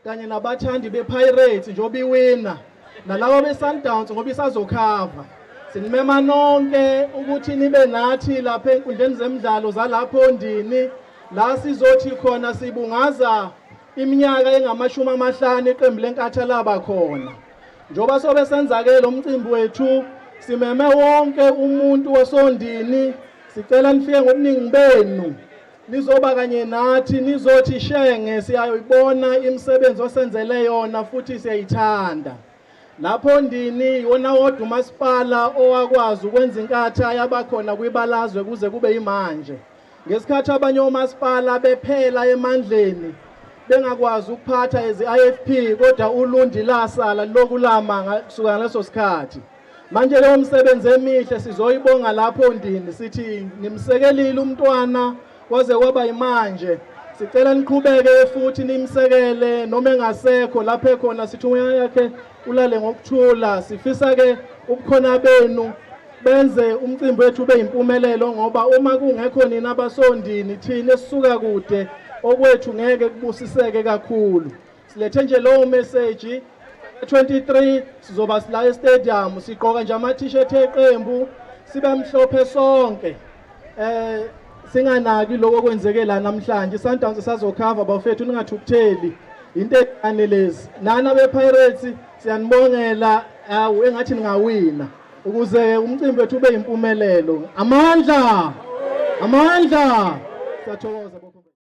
kanye nabathandi bePirates njoba iwina nalawa beSundowns ngoba isazokhava. Sinimema nonke ukuthi nibe nathi lapha enkundleni zemidlalo zalapho Ndini la sizothi khona sibungaza iminyaka engama50 iqembu leNkathalaba khona. Njoba sobe senza ke lo mcimbi wethu simeme wonke umuntu wasondini, sicela nifike ngobuningi benu nizoba kanye nathi nizothi shenge siyayibona imisebenzi osenzele yona futhi siyayithanda. Lapho Ndini yona wodwa umasipala owakwazi ukwenza inkatha yabakhona kwibalazwe kuze kube yimanje. Ngesikhathi abanye omasipala bephela emandleni bengakwazi ukuphatha ezi-IFP kodwa uLundi lasala lokulama kusuka ngaleso sikhathi. Manje leyo msebenzi emihle sizoyibonga lapho Ndini sithi nimsekelile umntwana kwaze kwaba yimanje. Sicela niqhubeke futhi nimsekele noma engasekho lapho ekhona sithi umoya yakhe ulale ngokuthula. Sifisa ke ubukhona benu benze umcimbi wethu ube impumelelo ngoba uma kungekho nina abasondini thina esisuka kude okwethu ngeke kubusiseke kakhulu. Silethe nje lowo message 23 sizoba sila e-stadium siqoka nje ama-t-shirt eqembu sibe mhlophe sonke. Singanaki lokho kwenzeke la namhlanje. Sundowns sazokhava bafethu ningathukutheli into ekane lezi. Nana bePirates siyanibongela engathi ningawina ukuze umcimbi wethu ube impumelelo. Amandla! Amandla! Siyathokoza.